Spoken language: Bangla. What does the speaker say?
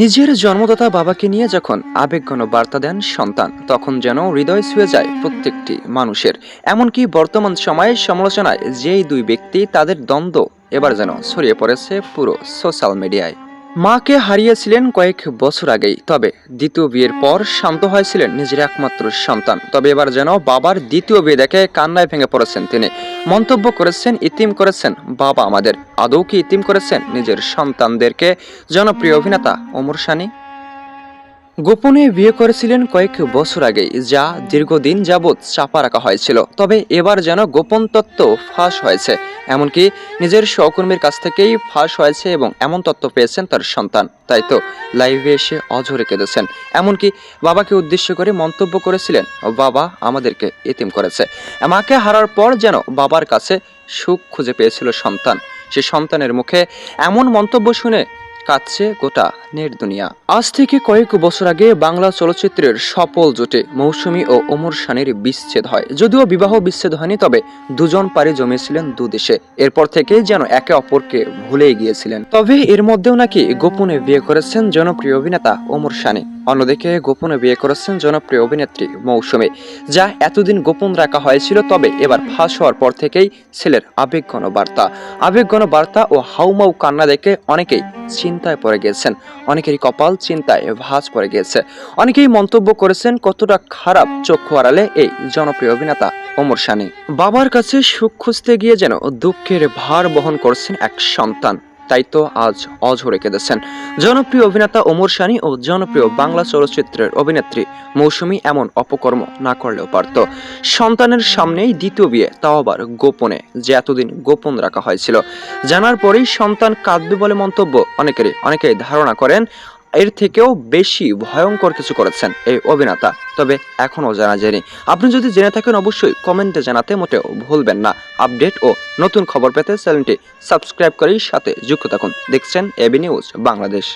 নিজের জন্মদাতা বাবাকে নিয়ে যখন আবেগঘন বার্তা দেন সন্তান, তখন যেন হৃদয় ছুঁয়ে যায় প্রত্যেকটি মানুষের। এমনকি বর্তমান সময়ে সমালোচনায় যেই দুই ব্যক্তি, তাদের দ্বন্দ্ব এবার যেন ছড়িয়ে পড়েছে পুরো সোশ্যাল মিডিয়ায়। মাকে হারিয়েছিলেন কয়েক বছর আগেই, তবে দ্বিতীয় বিয়ের পর শান্ত হয়েছিলেন নিজের একমাত্র সন্তান। তবে এবার যেন বাবার দ্বিতীয় বিয়ে দেখে কান্নায় ভেঙে পড়েছেন তিনি। মন্তব্য করেছেন, ইতিম করেছেন বাবা আমাদের। আদৌ কি ইতিম করেছেন নিজের সন্তানদেরকে জনপ্রিয় অভিনেতা ওমর সানি? গোপনে বিয়ে করেছিলেন কয়েক বছর আগেই, যা দীর্ঘদিন যাবৎ চাপা রাখা হয়েছিল। তবে এবার যেন গোপন তত্ত্ব ফাঁস হয়েছে। এমনকি নিজের সহকর্মীর কাছ থেকেই ফাঁস হয়েছে এবং এমন তথ্য পেয়েছেন তার সন্তান। তাই তো লাইভে এসে অঝরে কেঁদেছেন। এমনকি বাবাকে উদ্দেশ্য করে মন্তব্য করেছিলেন, বাবা আমাদেরকে এতিম করেছে। মাকে হারার পর যেন বাবার কাছে সুখ খুঁজে পেয়েছিল সন্তান। সে সন্তানের মুখে এমন মন্তব্য শুনে কাঁদছে গোটা নেট দুনিয়া। আজ থেকে কয়েক বছর আগে বাংলা চলচ্চিত্রের সফল জোটে মৌসুমী ও ওমর সানির বিচ্ছেদ হয়। যদিও বিবাহ বিচ্ছেদ হয়নি, তবে দুজন পাড়ি জমিয়েছিলেন দুদেশে। এরপর থেকে যেন একে অপরকে ভুলেই গিয়েছিলেন। তবে এর মধ্যেও নাকি গোপনে বিয়ে করেছেন জনপ্রিয় অভিনেতা ওমর সানি। অন্যদিকে গোপনে বিয়ে করেছেন জনপ্রিয় অভিনেত্রী মৌসুমী, যা এতদিন গোপন রাখা হয়েছিল। তবে এবার ফাঁস হওয়ার পর থেকেই ছেলের আবেগঘন বার্তা ও হাউমাউ কান্না দেখে অনেকেই চিন্তায় পড়ে গিয়েছেন। অনেকেরই কপাল চিন্তায় ভাঁজ পড়ে গিয়েছে। অনেকেই মন্তব্য করেছেন, কতটা খারাপ চক্ষু আড়ালে এই জনপ্রিয় অভিনেতা ওমর সানি। বাবার কাছে সুখ খুঁজতে গিয়ে যেন দুঃখের ভার বহন করছেন এক সন্তান। তাই তো আজ অঝরে কেঁদেছেন জনপ্রিয় অভিনেতা ওমর সানি ও জনপ্রিয় বাংলা চলচ্চিত্রের অভিনেত্রী মৌসুমী। এমন অপকর্ম না করলেও পারত। সন্তানের সামনেই দ্বিতীয় বিয়ে, তাও আবার গোপনে, যে এতদিন গোপন রাখা হয়েছিল। জানার পরেই সন্তান কাঁদবে বলে মন্তব্য অনেকেই ধারণা করেন এর থেকেও বেশি ভয়ঙ্কর কিছু করেছেন এই অভিনেতা। তবে এখনো জানা যায়নি। আপনি যদি জেনে থাকেন অবশ্যই কমেন্টে জানাতে মোটেও ভুলবেন না। আপডেট ও নতুন খবর পেতে চ্যানেলটি সাবস্ক্রাইব করেই সাথে যুক্ত থাকুন। দেখছেন এবি নিউজ বাংলাদেশ।